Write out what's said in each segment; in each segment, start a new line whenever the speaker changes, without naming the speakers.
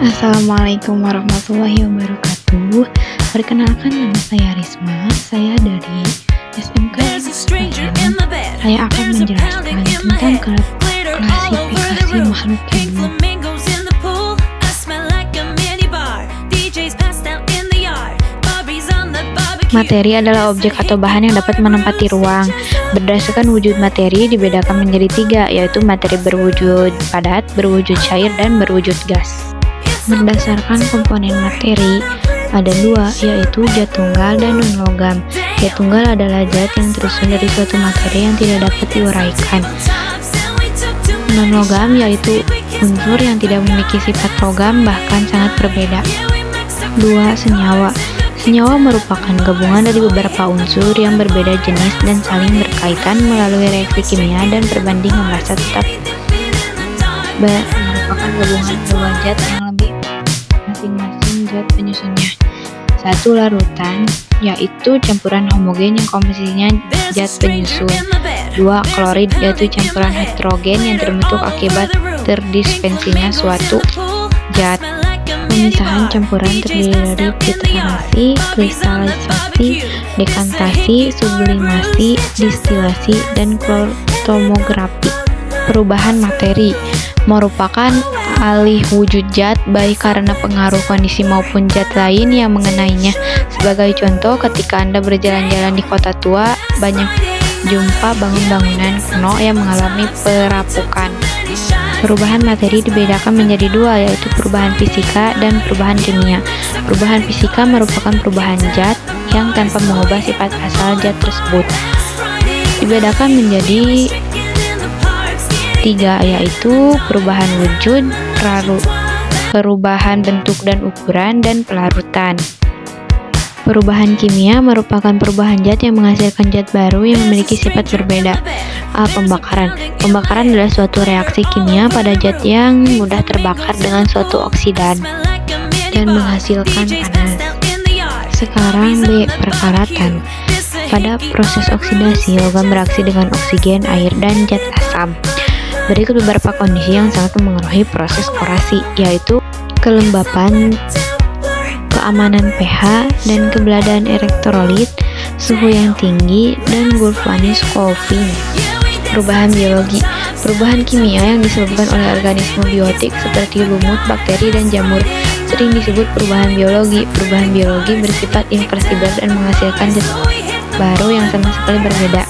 Assalamualaikum warahmatullahi wabarakatuh. Perkenalkan, nama saya Risma. Saya dari SMK Islam. Saya akan menjelaskan tentang klasifikasi makhluk hidup. Materi adalah objek atau bahan yang dapat menempati ruang. Berdasarkan wujud materi dibedakan menjadi 3, yaitu materi berwujud padat, berwujud cair, dan berwujud gas. Berdasarkan komponen materi ada 2, yaitu zat tunggal dan non-logam. Zat tunggal adalah zat yang tersusun dari suatu materi yang tidak dapat diuraikan. Non-logam yaitu unsur yang tidak memiliki sifat logam, bahkan sangat berbeda. 2. Senyawa. Senyawa merupakan gabungan dari beberapa unsur yang berbeda jenis dan saling berkaitan melalui reaksi kimia dan perbanding merasa tetap merupakan gabungan dua zat yang lebih masing-masing zat penyusunnya. 1. Larutan, yaitu campuran homogen yang komposisinya zat penyusun. 2. Klorid, yaitu campuran heterogen yang terbentuk akibat terdispensinya suatu zat. Pemisahan campuran terdiri dari filtrasi, kristalisasi, dekantasi, sublimasi, distilasi, dan kromografi. Perubahan materi merupakan alih wujud zat baik karena pengaruh kondisi maupun zat lain yang mengenainya. Sebagai contoh, ketika Anda berjalan-jalan di kota tua, banyak jumpa bangunan-bangunan kuno yang mengalami perapukan. Perubahan materi dibedakan menjadi 2, yaitu perubahan fisika dan perubahan kimia. Perubahan fisika merupakan perubahan zat yang tanpa mengubah sifat asal zat tersebut. Dibedakan menjadi 3, yaitu perubahan wujud, perubahan bentuk dan ukuran, dan pelarutan. Perubahan kimia merupakan perubahan zat yang menghasilkan zat baru yang memiliki sifat berbeda. A. Pembakaran. Pembakaran adalah suatu reaksi kimia pada zat yang mudah terbakar dengan suatu oksidan dan menghasilkan panas. Sekarang B. Perkaratan. Pada proses oksidasi, logam bereaksi dengan oksigen, air, dan zat asam. Berikut beberapa kondisi yang sangat memengaruhi proses korasi, yaitu kelembapan, keamanan pH, dan keberadaan elektrolit, suhu yang tinggi, dan Gulfani Scovin. Perubahan biologi. Perubahan kimia yang disebabkan oleh organisme biotik seperti lumut, bakteri, dan jamur sering disebut perubahan biologi. Perubahan biologi bersifat irreversibel dan menghasilkan zat baru yang sama sekali berbeda.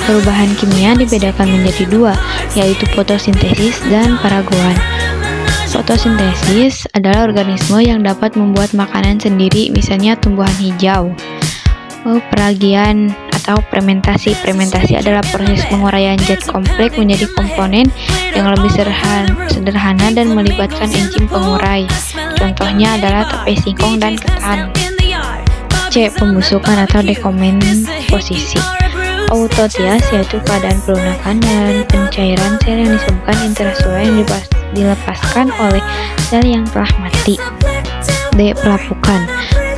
Perubahan kimia dibedakan menjadi 2, yaitu fotosintesis dan paraguan. Fotosintesis adalah organisme yang dapat membuat makanan sendiri, misalnya tumbuhan hijau. Peragian atau fermentasi. Fermentasi adalah proses penguraian zat kompleks menjadi komponen yang lebih sederhana dan melibatkan enzim pengurai. Contohnya adalah tape singkong dan ketan. C. Pembusukan atau dekomposisi. Autotias yaitu keadaan pelunakan dan pencairan sel yang disebabkan intraseluler yang dilepaskan oleh sel yang telah mati. D. Pelapukan.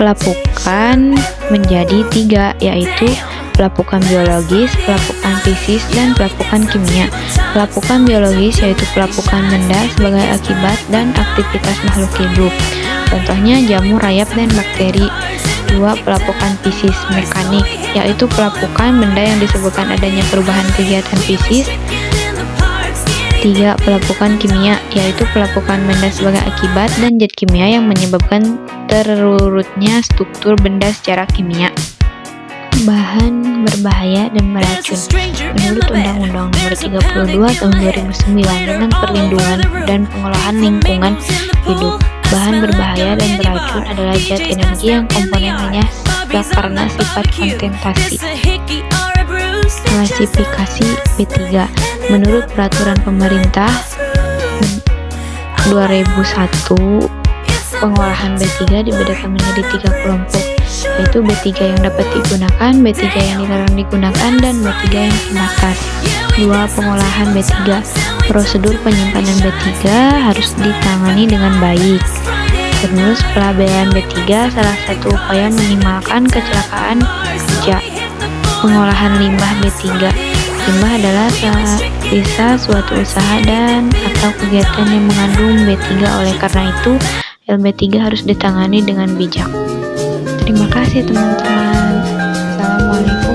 Pelapukan menjadi 3, yaitu pelapukan biologis, pelapukan fisis, dan pelapukan kimia. Pelapukan biologis yaitu pelapukan benda sebagai akibat dan aktivitas makhluk hidup. Contohnya jamur, rayap, dan bakteri. 2. Pelapukan fisis mekanik, yaitu pelapukan benda yang disebabkan adanya perubahan kegiatan fisis. 3. Pelapukan kimia, yaitu pelapukan benda sebagai akibat dan zat kimia yang menyebabkan terurutnya struktur benda secara kimia. Bahan berbahaya dan beracun. Menurut Undang-Undang Nomor 32 Tahun 2009 tentang Perlindungan dan Pengolahan Lingkungan Hidup, bahan berbahaya dan beracun adalah zat energi yang komponennya karena sifat konsentrasi. Klasifikasi B3. Menurut Peraturan Pemerintah 2001, pengolahan B3 dibedakan menjadi 3 kelompok, yaitu B3 yang dapat digunakan, B3 yang dilarang digunakan, dan B3 yang terbatas. 2. Pengolahan B3. Prosedur penyimpanan B3 harus ditangani dengan baik. Terus, pelabelan B3 salah satu upaya minimalkan kecelakaan kerja. Pengolahan limbah B3. Limbah adalah sisa suatu usaha dan atau kegiatan yang mengandung B3. Oleh karena itu, LB3 harus ditangani dengan bijak. Terima kasih teman-teman. Assalamualaikum.